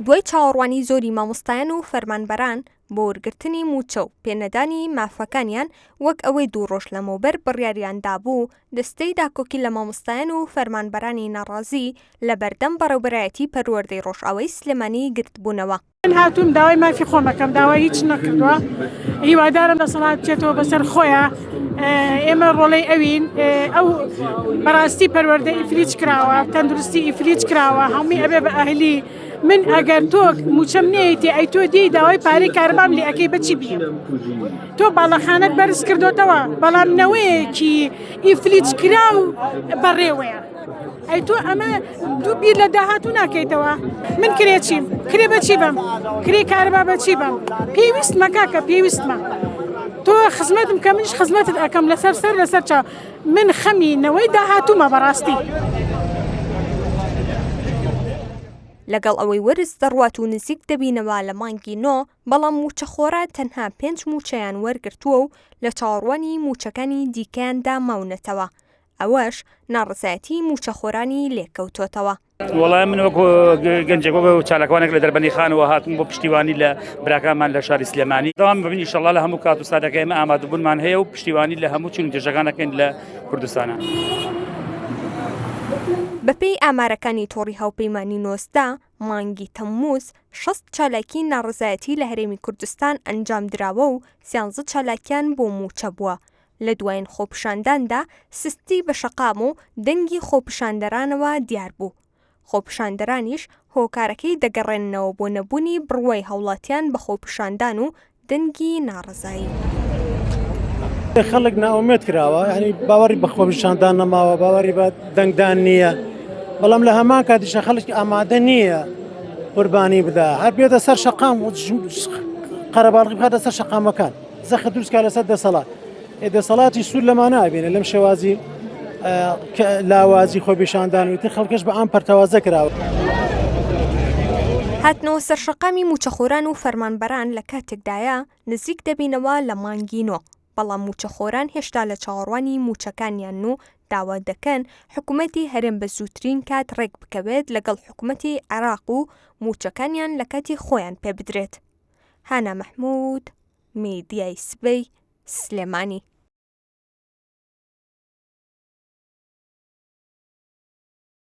دوای چاوەڕوانی زۆری مامۆستایان و فەرمانبەران بۆ وەرگرتنی موچە و پێنەدانی مافەکانیان وەک ئەوەی 2 ڕۆژ لەمەوبەر بڕیاریاندا بوو، دەستەی داکۆکی لە مامۆستایان و فەرمانبەرانی ناڕازی لە بەردەم بەڕێوەبەرایەتی پەروەردەی ڕۆژئاوای سلێمانی گرتبوونەوە. من هاتووم داوای مافی خۆمەکەم، داوای هیچ نەکردووە. هیوادارم دەسەڵات بچێتەوە بەسەر خۆیە. ئێمە ڕۆڵەی ئەوین، ئەو بەڕاستی پەروەردە ئیفلیچ کراوە، تەندروستی ئیفلیچ کراوە، هەمووی ئەبێ بە ئەهلی. من ئەگەر تۆ موچەم نێیتی ئەی تۆ دی داوای پارەی کارەبام لێ ئەەکەی بەچی بیم؟ تۆ باڵەخانەت بەرز کردوتەوە، بەڵام نەوەیەکی ئیفلیچ کرا و بەڕێوەیە. ئەی تۆ ئەمە دوو بیر لە داهاتوو ناکەیتەوە. من کرێ چیم؟ کرێ بەچی بم؟ کرێ کارەبا بەچی بم؟ پێویستمە کاکە، پێویستمە. تۆ خزمەتم کە منش خزمەتت ئەەکەم لەسەر سەر لەسەر چاو. من خەمینەوەی داهاتوومە بەڕاستی. لەگەڵ ئەوەی وەرز دەڕوات و نزیک دەبینەوە لە مانگی 9، بەڵام موچەخۆرە تەنها 5 موچەیان وەرگرتووە و لە چاوەڕوانی موچەکانی دیکەیاندا ماونەتەوە. ئەوەش ناڕزایەتی موچەخۆرانی لێکەوتۆتەوە. وەڵام من وەکو گەنجێک وەکو چالاکوانێک لە دەربەنی خانەوە هاتم بۆ پشتیوانی لە براکانمان لە شاری سلێمانی. دەوام ببین ئینشەڵڵا لە هەموو کات و ساتەکە ئێمە ئامادەبوونمان هەیە و پشتیوانی لە هەموو چون دێژەکانەکەین لە کوردستانە. بەپێی ئامارەکانی تۆڕی هاوپەیمانی نۆسدا، مانگی تەمموز 60 چالاکی ناڕزایەتی لە هەرێمی کوردستان ئەنجام دراوە و 13 چالاکیان بۆ موچە بووە. لە دوایین خۆپیشانداندا سستی بە شەقام و دەنگی خۆپیشاندەرانەوە دیار بوو. خۆپیشاندەرانیش هۆکارەکەی دەگەڕێنەوە بۆ نەبوونی بڕوای هەوڵاتیان بە خۆپیشاندان و دەنگی ناڕزایی. خەڵک ناومێت کراوە، یعنی باوەڕی بە خۆپیشاندان نەماوە، باوەڕی بە دەنگدان نییە، بەڵام لە هەمان کاتیشە خەڵک ئامادە نییە قوربانی بدا، هەر بێتە سەر شەقام و قەرەباڵغی بخاتە سەر شەقامەکان، زەخە دروستکە لەسەر دەسەڵات. دەسەڵاتی سوود لەمانە ئەبینێ لەم شێوازی لاوازی خۆپیشاندان و تر خەڵکەش بە ئام پەرتەوازە کراوە. هاتنەوە سەر شەقامی موچەخۆران و فەرمانبەران لە کاتێکدایە نزیک دەبینەوە لە مانگی 9، بەڵام موچەخۆران هێشتا لە چاوەڕوانی موچەکانیان و داوا دەکەن حکوومەتی هەرێم بە زووترین کات ڕێک بکەوێت لەگەڵ حکوومەتی عێراق و موچەکانیان لە کاتی خۆیان پێ بدرێت. هانا مەحموود، میدیای سبەی، سلێمانی.